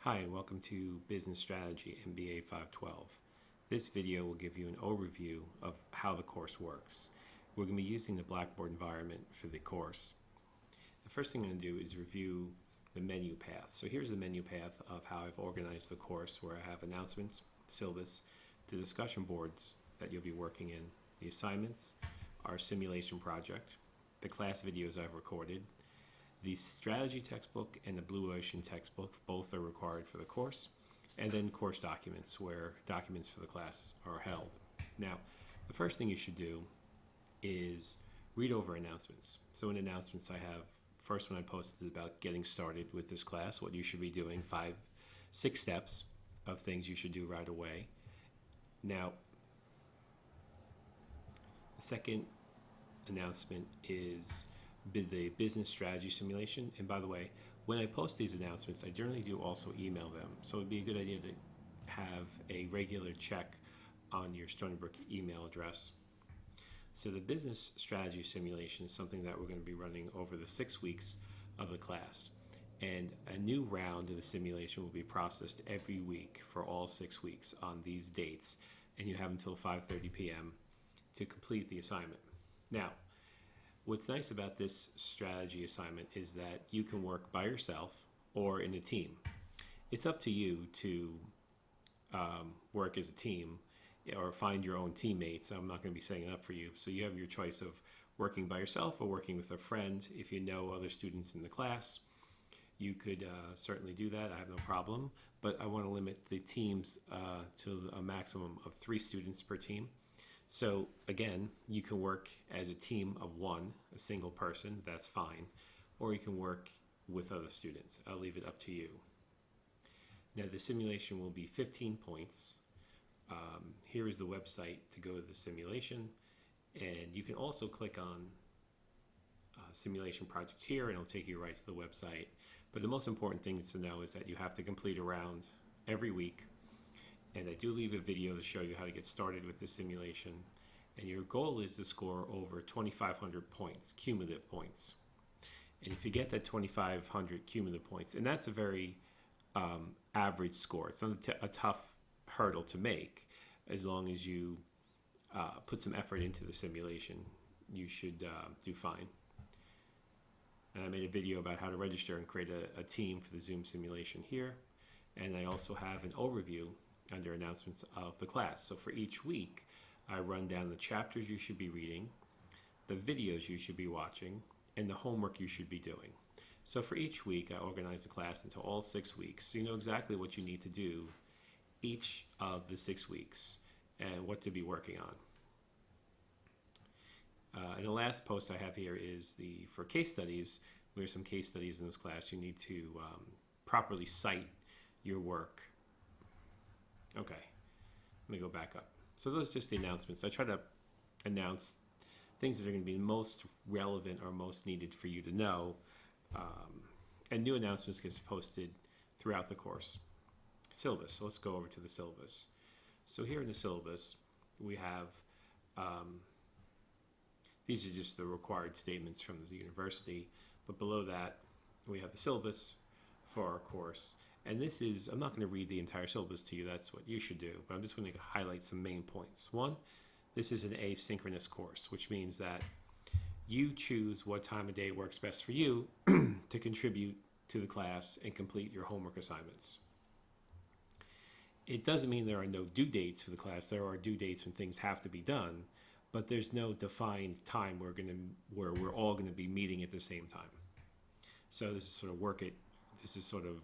Hi, and welcome to Business Strategy MBA512. This video will give you an overview of how the course works. We're going to be using the Blackboard environment for the course. The first thing I'm going to do is review the menu path. So here's the menu path of how I've organized the course, where I have announcements, syllabus, the discussion boards that you'll be working in, the assignments, our simulation project, the class videos I've recorded. The strategy textbook and the Blue Ocean textbook, both are required for the course, and then course documents, where documents for the class are held. Now, the first thing you should do is read over announcements. So in announcements, I have, first one I posted about getting started with this class, what you should be doing, 6 steps of things you should do right away. Now, the second announcement is the business strategy simulation. And by the way, when I post these announcements, I generally do also email them. So it'd be a good idea to have a regular check on your Stony Brook email address. So the business strategy simulation is something that we're going to be running over the 6 weeks of the class. And a new round of the simulation will be processed every week for all 6 weeks on these dates. And you have until 5:30 p.m. to complete the assignment. Now, what's nice about this strategy assignment is that you can work by yourself or in a team. It's up to you to work as a team or find your own teammates. I'm not going to be setting it up for you. So you have your choice of working by yourself or working with a friend. If you know other students in the class, you could certainly do that. I have no problem. But I want to limit the teams to a maximum of 3 students per team. So again, you can work as a team of one, a single person, that's fine. Or you can work with other students. I'll leave it up to you. Now the simulation will be 15 points. Here is the website to go to the simulation. And you can also click on simulation project here and it'll take you right to the website. But the most important thing to know is that you have to complete a round every week. And I do leave a video to show you how to get started with the simulation. And your goal is to score over 2,500 points, cumulative points. And if you get that 2,500 cumulative points, and that's a very average score. It's not a tough hurdle to make. As long as you put some effort into the simulation, you should do fine. And I made a video about how to register and create a team for the Zoom simulation here. And I also have an overview under announcements of the class. So for each week, I run down the chapters you should be reading, the videos you should be watching, and the homework you should be doing. So for each week, I organize the class into all 6 weeks. So you know exactly what you need to do each of the 6 weeks and what to be working on. And the last post I have here is for case studies. There are some case studies in this class. You need to properly cite your work. Okay, let me go back up. So those are just the announcements. I try to announce things that are going to be most relevant or most needed for you to know. And new announcements get posted throughout the course. Syllabus, so let's go over to the syllabus. So here in the syllabus, we have, these are just the required statements from the university, but below that, we have the syllabus for our course. And this is, I'm not going to read the entire syllabus to you, that's what you should do, but I'm just going to highlight some main points. One, this is an asynchronous course, which means that you choose what time of day works best for you to contribute to the class and complete your homework assignments. It doesn't mean there are no due dates for the class. There are due dates when things have to be done, but there's no defined time where we're all going to be meeting at the same time. So this is sort of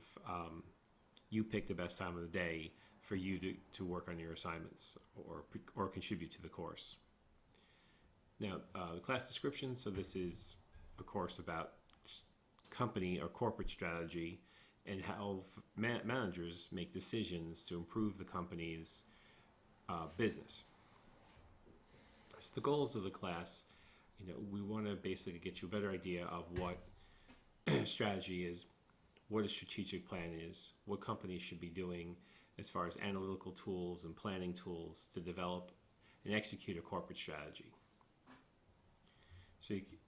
you pick the best time of the day for you to work on your assignments or contribute to the course. Now, the class description, so this is a course about company or corporate strategy and how managers make decisions to improve the company's business. So the goals of the class, we want to basically get you a better idea of what strategy is, what a strategic plan is, what companies should be doing as far as analytical tools and planning tools to develop and execute a corporate strategy.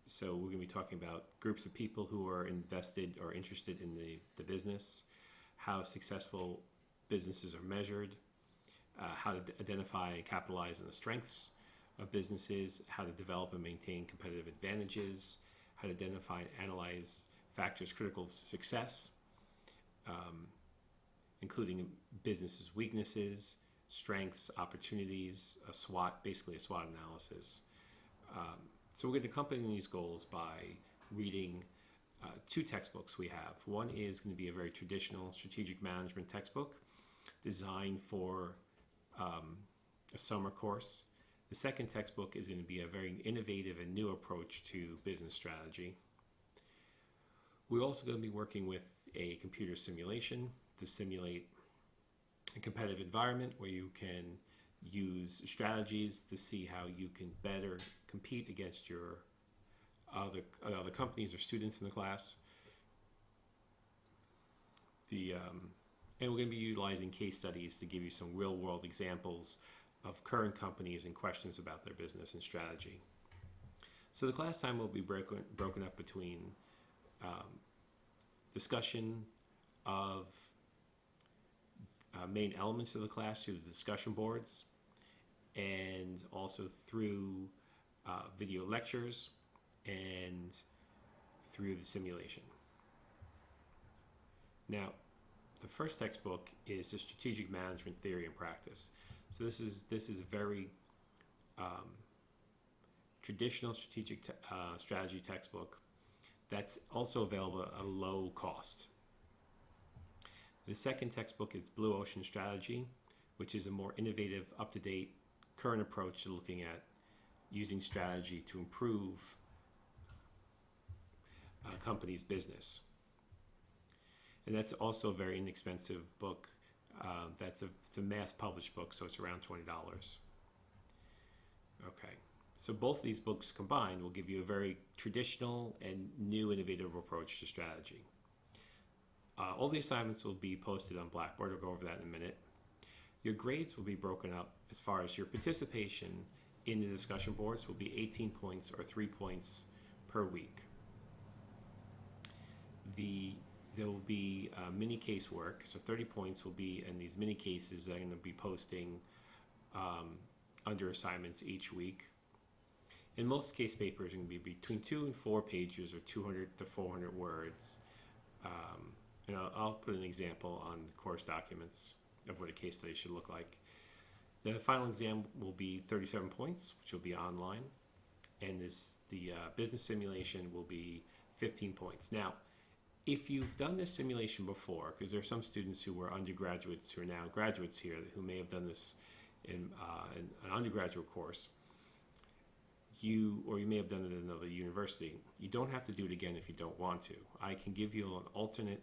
So we're going to be talking about groups of people who are invested or interested in the business, how successful businesses are measured, how to identify and capitalize on the strengths of businesses, how to develop and maintain competitive advantages, how to identify and analyze factors critical to success, including businesses' weaknesses, strengths, opportunities, a SWOT, basically a SWOT analysis. So we're going to accompany these goals by reading two textbooks we have. One is going to be a very traditional strategic management textbook designed for a summer course. The second textbook is going to be a very innovative and new approach to business strategy. We're also going to be working with a computer simulation to simulate a competitive environment where you can use strategies to see how you can better compete against your other companies or students in the class. And we're going to be utilizing case studies to give you some real-world examples of current companies and questions about their business and strategy. So the class time will be broken up between discussion of main elements of the class through the discussion boards, and also through video lectures and through the simulation. Now, the first textbook is the Strategic Management Theory and Practice. So this is a very traditional strategic strategy textbook that's also available at a low cost. The second textbook is Blue Ocean Strategy, which is a more innovative, up-to-date, current approach to looking at using strategy to improve a company's business. And that's also a very inexpensive book. It's a mass published book, so it's around $20. Okay, so both of these books combined will give you a very traditional and new innovative approach to strategy. All the assignments will be posted on Blackboard. We'll go over that in a minute. Your grades will be broken up as far as your participation in the discussion boards will be 18 points or 3 points per week. There will be mini casework, so 30 points will be in these mini cases that I'm going to be posting under assignments each week. And most case papers are going to be between 2 and 4 pages or 200 to 400 words. And I'll put an example on the course documents of what a case study should look like. The final exam will be 37 points, which will be online. And the business simulation will be 15 points. Now, if you've done this simulation before, because there are some students who were undergraduates who are now graduates here who may have done this in an undergraduate course, you may have done it at another university. You don't have to do it again if you don't want to. I can give you an alternate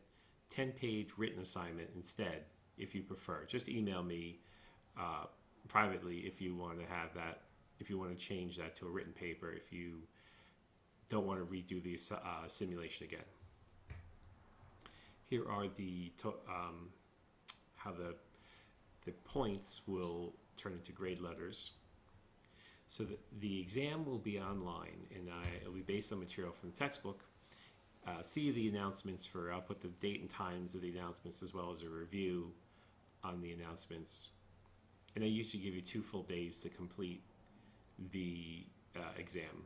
10-page written assignment instead if you prefer. Just email me privately if you want to have that, if you want to change that to a written paper, if you don't want to redo the simulation again. Here are how the points will turn into grade letters. So the exam will be online, and it'll be based on material from the textbook. See the announcements I'll put the date and times of the announcements as well as a review on the announcements. And I usually give you 2 full days to complete the exam.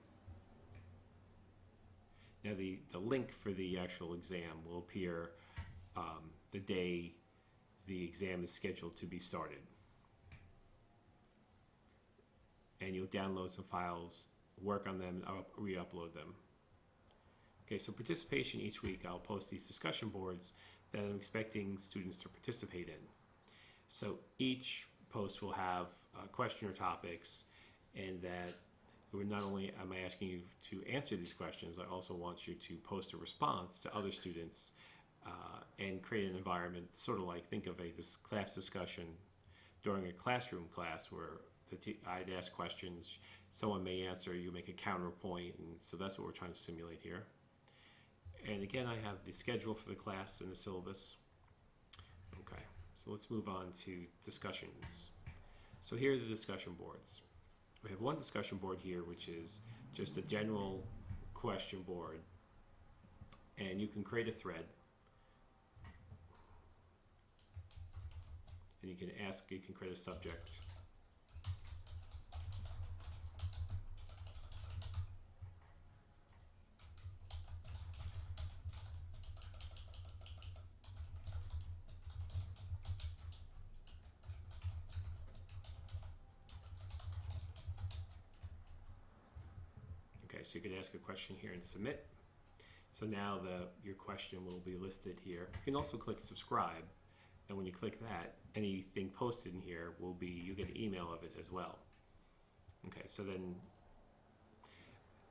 Now the link for the actual exam will appear the day the exam is scheduled to be started. And you'll download some files, work on them, and re-upload them. Okay, so participation each week, I'll post these discussion boards that I'm expecting students to participate in. So each post will have question or topics, and that not only am I asking you to answer these questions, I also want you to post a response to other students and create an environment, sort of like, think of this class discussion during a classroom class where I'd ask questions, someone may answer, you make a counterpoint, and so that's what we're trying to simulate here. And again, I have the schedule for the class and the syllabus. Okay, so let's move on to discussions. So here are the discussion boards. We have one discussion board here, which is just a general question board, and you can create a thread. and you can create a subject. Okay, so you could ask a question here and submit. So now your question will be listed here. You can also click subscribe, and when you click that, anything posted in here you get an email of it as well. Okay, so then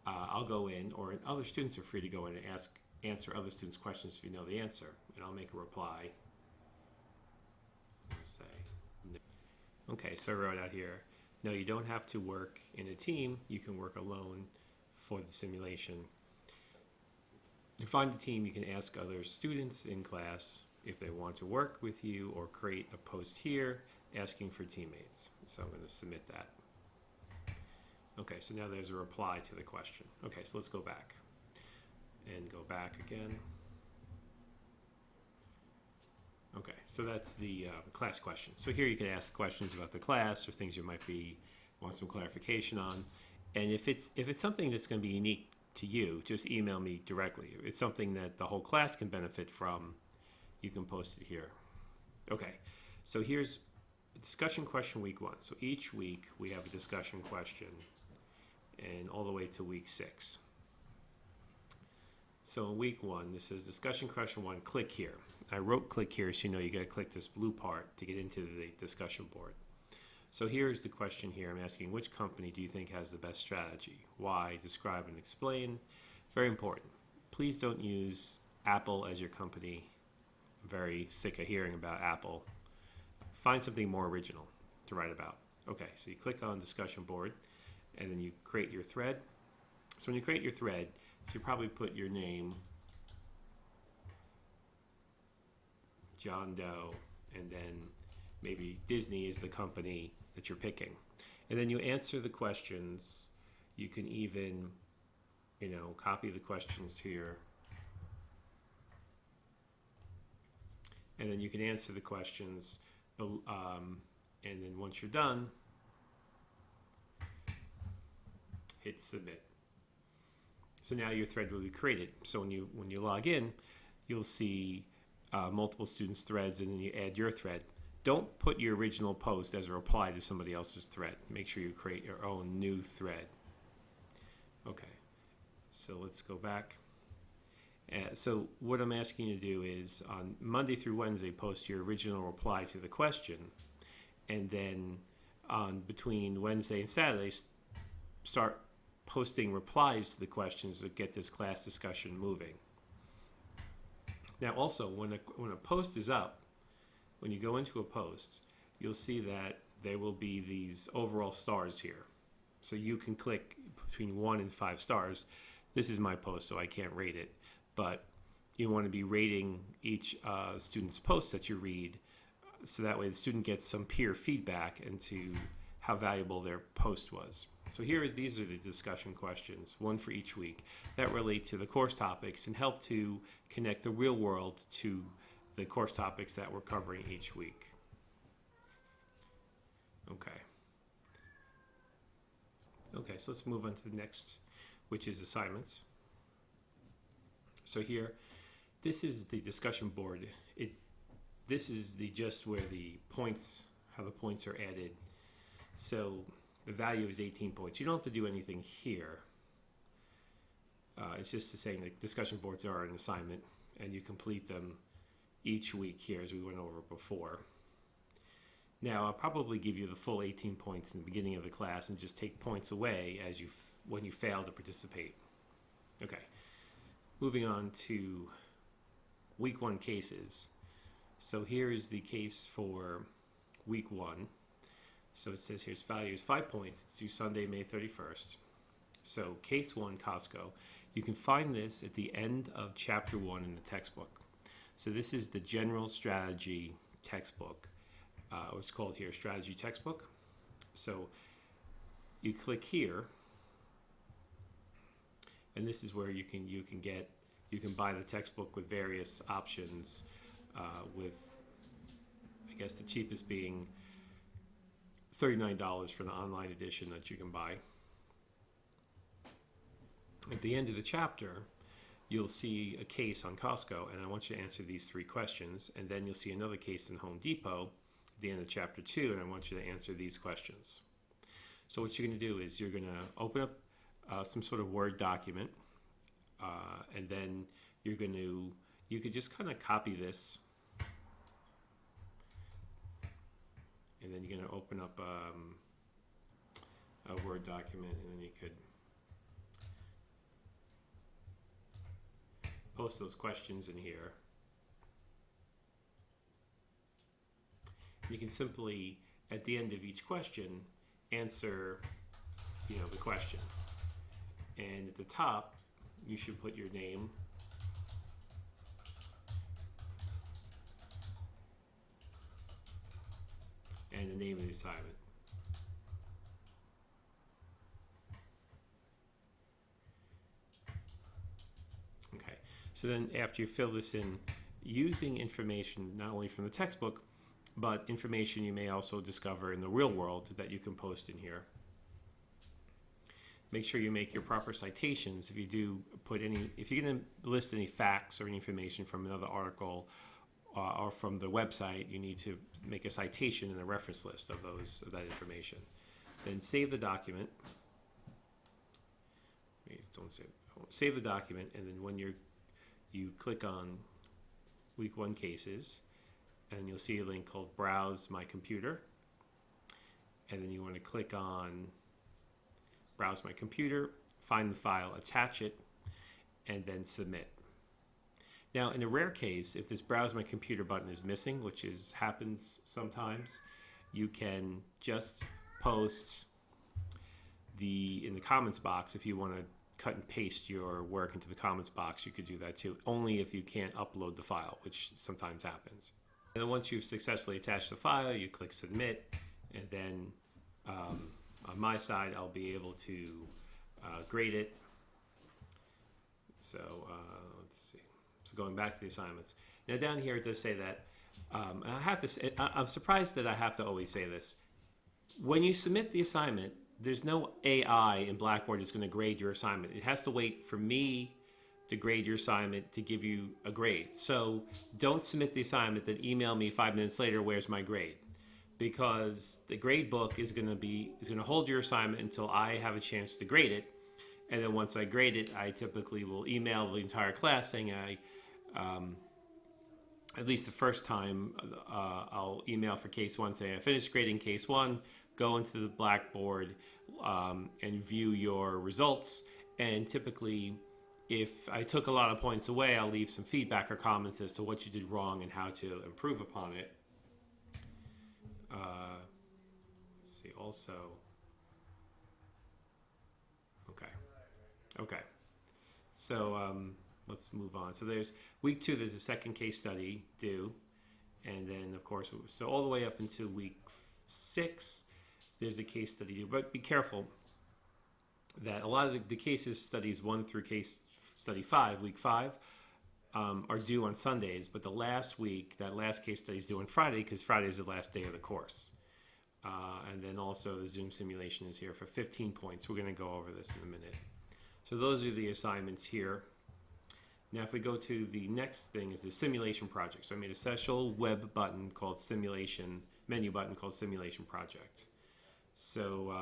I'll go in, or other students are free to go in and answer other students' questions if you know the answer, and I'll make a reply. Say no. Okay, so I wrote out here, no, you don't have to work in a team. You can work alone for the simulation. To find a team, you can ask other students in class if they want to work with you, or create a post here asking for teammates. So I'm going to submit that. Okay, so now there's a reply to the question. Okay, so let's go back and go back again. Okay, so that's the class question. So here you can ask questions about the class or things you might want some clarification on. And if it's something that's going to be unique to you, just email me directly. If it's something that the whole class can benefit from, you can post it here. Okay, so here's discussion question week 1. So each week we have a discussion question, and all the way to week 6. So in week 1, this says discussion question 1, click here. I wrote click here, so you know you got to click this blue part to get into the discussion board. So here's the question here. I'm asking, which company do you think has the best strategy? Why? Describe and explain. Very important. Please don't use Apple as your company. I'm very sick of hearing about Apple. Find something more original to write about. Okay, so you click on discussion board, and then you create your thread. So when you create your thread, you should probably put your name, John Doe, and then maybe Disney is the company that you're picking. And then you answer the questions. You can even, copy the questions here. And then you can answer the questions. And then once you're done, hit submit. So now your thread will be created. So when you log in, you'll see multiple students' threads, and then you add your thread. Don't put your original post as a reply to somebody else's thread. Make sure you create your own new thread. Okay, so let's go back. So what I'm asking you to do is on Monday through Wednesday, post your original reply to the question, and then between Wednesday and Saturday, start posting replies to the questions that get this class discussion moving. Now also, when a post is up, when you go into a post, you'll see that there will be these overall stars here. So you can click between 1 and 5 stars. This is my post, so I can't rate it. But you want to be rating each student's post that you read, so that way the student gets some peer feedback into how valuable their post was. So these are the discussion questions, one for each week, that relate to the course topics and help to connect the real world to the course topics that we're covering each week. Okay, so let's move on to the next, which is assignments. So here, this is the discussion board. This is just where how the points are added. So the value is 18 points. You don't have to do anything here. It's just saying that discussion boards are an assignment, and you complete them each week here, as we went over before. Now, I'll probably give you the full 18 points in the beginning of the class and just take points away when you fail to participate. Okay, moving on to week 1 cases. So here's the case for week 1. So it says here's value is 5 points. It's due Sunday, May 31st. So case 1, Costco. You can find this at the end of chapter 1 in the textbook. So this is the general strategy textbook. It's called here strategy textbook. So you click here, and this is where you can buy the textbook with various options, with I guess the cheapest being $39 for the online edition that you can buy. At the end of the chapter, you'll see a case on Costco, and I want you to answer these 3 questions. And then you'll see another case in Home Depot at the end of chapter 2, and I want you to answer these questions. So what you're going to do is you're going to open up some sort of Word document, and then you could just kind of copy this, and then you're going to open up a Word document, and then you could post those questions in here. You can simply, at the end of each question, answer, the question. And at the top, you should put your name, and the name of the assignment. Okay, so then after you fill this in, using information not only from the textbook, but information you may also discover in the real world that you can post in here. Make sure you make your proper citations. If you're going to list any facts or any information from another article or from the website, you need to make a citation and a reference list of that information. Then save the document. Save the document, and then when you click on Week 1 cases, and you'll see a link called Browse My Computer, and then you want to click on Browse My Computer, find the file, attach it, and then submit. Now, in a rare case, if this Browse My Computer button is missing, which happens sometimes, you can just post in the comments box. If you want to cut and paste your work into the comments box, you could do that too, only if you can't upload the file, which sometimes happens. And then once you've successfully attached the file, you click Submit, and then on my side, I'll be able to grade it. So let's see. So going back to the assignments. Now down here it does say that, I'm surprised that I have to always say this. When you submit the assignment, there's no AI in Blackboard that's going to grade your assignment. It has to wait for me to grade your assignment to give you a grade. So don't submit the assignment, then email me 5 minutes later, where's my grade? Because the grade book is going to hold your assignment until I have a chance to grade it. And then once I grade it, I typically will email the entire class saying at least the first time, I'll email for case 1 saying I finished grading case 1, go into the Blackboard and view your results. And typically, if I took a lot of points away, I'll leave some feedback or comments as to what you did wrong and how to improve upon it. Let's see, also, okay. So let's move on. So there's week 2, there's a second case study due. And then, of course, so all the way up until week 6, there's a case study due. But be careful that a lot of the cases studies 1 through case study 5, week 5, are due on Sundays. But the last week, that last case study is due on Friday because Friday is the last day of the course. And then also the Zoom simulation is here for 15 points. We're going to go over this in a minute. So those are the assignments here. Now if we go to the next thing is the simulation project. So I made a special web button called menu button called Simulation Project. So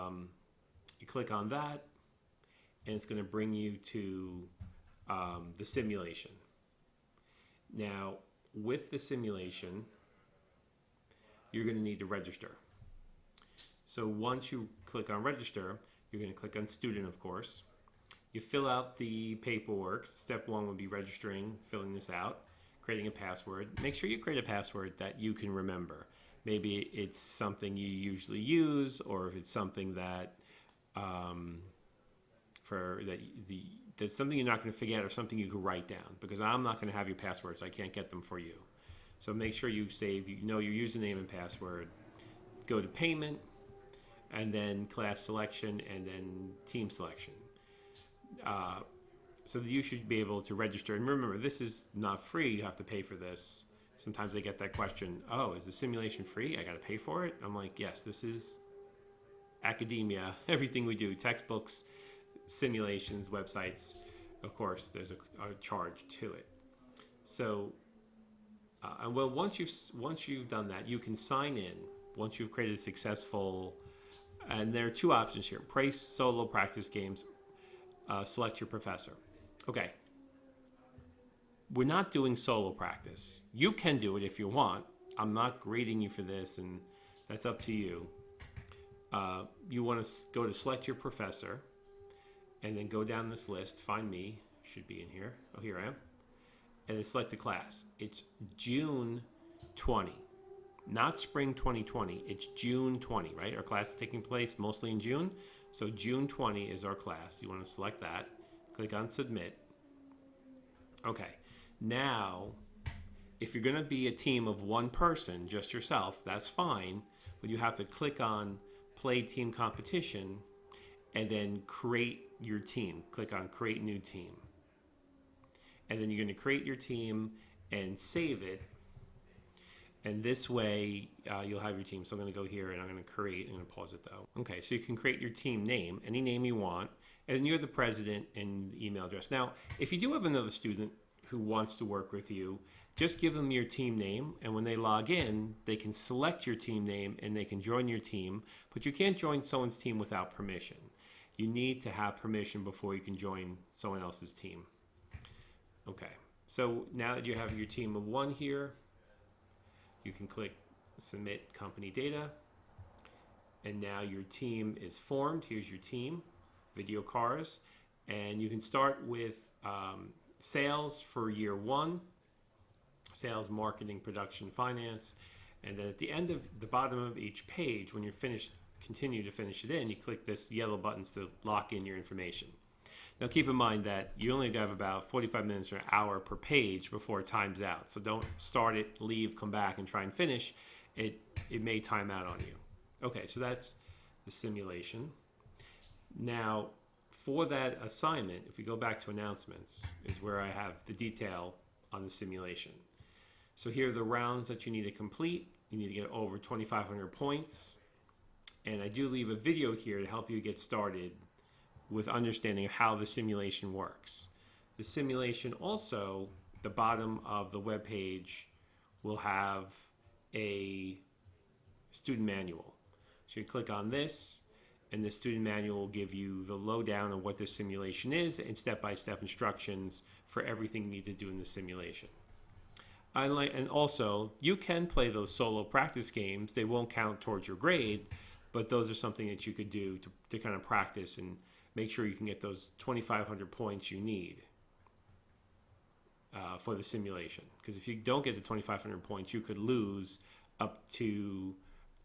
you click on that and it's going to bring you to the simulation. Now with the simulation, you're going to need to register. So once you click on register, you're going to click on student, of course. You fill out the paperwork. Step 1 would be registering, filling this out, creating a password. Make sure you create a password that you can remember. Maybe it's something you usually use, or if it's something that that's something you're not going to forget, or something you can write down. Because I'm not going to have your passwords, I can't get them for you. So make sure you save, your username and password. Go to payment, and then class selection, and then team selection. So that you should be able to register. And remember, this is not free. You have to pay for this. Sometimes they get that question, oh, is the simulation free? I got to pay for it? I'm like, yes, this is academia. Everything we do, textbooks, simulations, websites, of course, there's a charge to it. So, well, once you've done that, you can sign in. Once you've created a successful, and there are two options here: play solo practice games, select your professor. Okay, we're not doing solo practice. You can do it if you want. I'm not grading you for this, and that's up to you. You want to go to select your professor, and then go down this list. Find me. Should be in here. Oh, here I am. And then select the class. It's June 20, not spring 2020. It's June 20, right? Our class is taking place mostly in June. So June 20 is our class. You want to select that. Click on submit. Okay. Now, if you're going to be a team of one person, just yourself, that's fine. But you have to click on play team competition and then create your team. Click on create new team. And then you're going to create your team and save it. And this way, you'll have your team. So I'm going to go here and I'm going to create. I'm going to pause it though. Okay, so you can create your team name, any name you want. And you're the president and the email address. Now, if you do have another student who wants to work with you, just give them your team name. And when they log in, they can select your team name and they can join your team. But you can't join someone's team without permission. You need to have permission before you can join someone else's team. Okay, so now that you have your team of one here, you can click submit company data. And now your team is formed. Here's your team, video cars. And you can start with sales for year one, sales, marketing, production, finance. And then at the end of the bottom of each page, when you're finished, continue to finish it in, you click this yellow buttons to lock in your information. Now keep in mind that you only have about 45 minutes or an hour per page before it times out. So don't start it, leave, come back and try and finish. It may time out on you. Okay, so that's the simulation. Now for that assignment, if we go back to announcements, is where I have the detail on the simulation. So here are the rounds that you need to complete. You need to get over 2,500 points. And I do leave a video here to help you get started with understanding of how the simulation works. The simulation also, the bottom of the web page will have a student manual. So you click on this, and the student manual will give you the lowdown on what the simulation is and step-by-step instructions for everything you need to do in the simulation. And also, you can play those solo practice games. They won't count towards your grade, but those are something that you could do to kind of practice and make sure you can get those 2,500 points you need for the simulation. Because if you don't get the 2,500 points, you could lose up to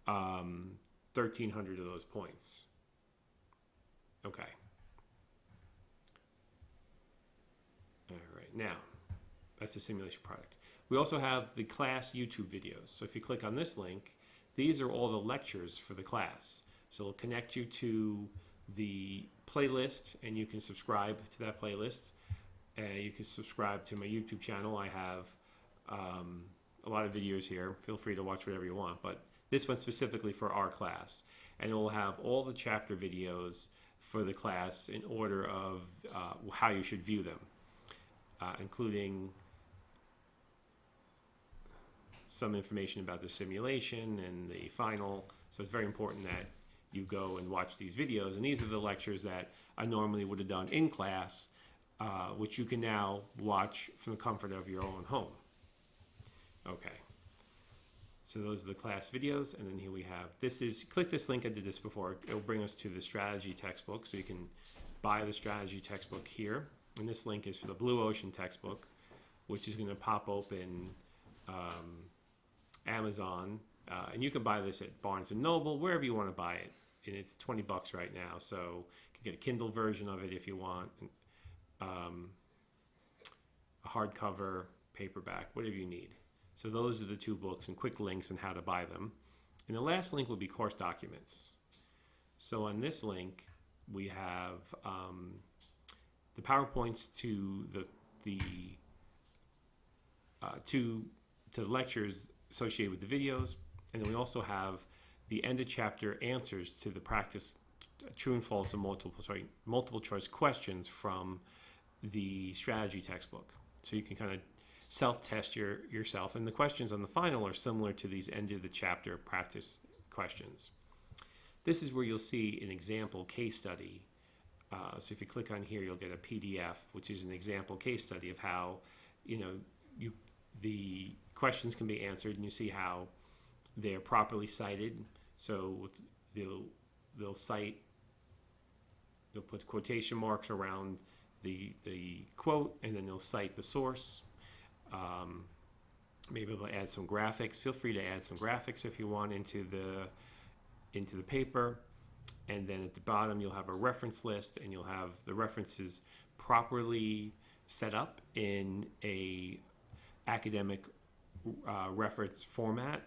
1,300 of those points. Okay. All right, now that's the simulation product. We also have the class YouTube videos. So if you click on this link, these are all the lectures for the class. So it'll connect you to the playlist, and you can subscribe to that playlist. You can subscribe to my YouTube channel. I have a lot of videos here. Feel free to watch whatever you want, but this one's specifically for our class. And it will have all the chapter videos for the class in order of how you should view them, including some information about the simulation and the final. So it's very important that you go and watch these videos. And these are the lectures that I normally would have done in class, which you can now watch from the comfort of your own home. Okay. So those are the class videos. And then here we have, click this link, I did this before. It'll bring us to the strategy textbook. So you can buy the strategy textbook here. And this link is for the Blue Ocean textbook, which is going to pop open Amazon. And you can buy this at Barnes & Noble, wherever you want to buy it. And it's $20 right now. So you can get a Kindle version of it if you want. A hardcover, paperback, whatever you need. So those are the two books and quick links on how to buy them. And the last link will be course documents. So on this link, we have the PowerPoints to to the lectures associated with the videos. And then we also have the end of chapter answers to the practice true and false and multiple choice questions from the strategy textbook. So you can kind of self-test yourself. And the questions on the final are similar to these end of the chapter practice questions. This is where you'll see an example case study. So if you click on here, you'll get a PDF, which is an example case study of how, the questions can be answered, and you see how they're properly cited. So they'll cite, they'll put quotation marks around the quote, and then they'll cite the source. Maybe they'll add some graphics. Feel free to add some graphics if you want into the paper. And then at the bottom, you'll have a reference list, and you'll have the references properly set up in a academic reference format.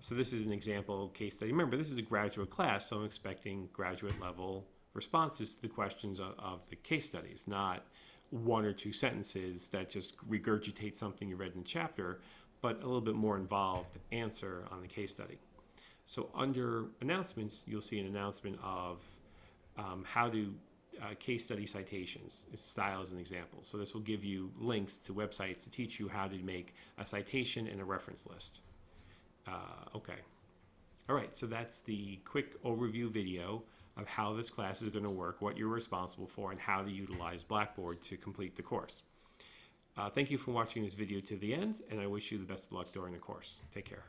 So this is an example case study. Remember, this is a graduate class, so I'm expecting graduate level responses to the questions of the case studies, not one or two sentences that just regurgitate something you read in the chapter, but a little bit more involved answer on the case study. So under announcements, you'll see an announcement of how to case study citations, styles and examples. So this will give you links to websites to teach you how to make a citation and a reference list. Okay. All right, so that's the quick overview video of how this class is going to work, what you're responsible for, and how to utilize Blackboard to complete the course. Thank you for watching this video to the end, and I wish you the best of luck during the course. Take care.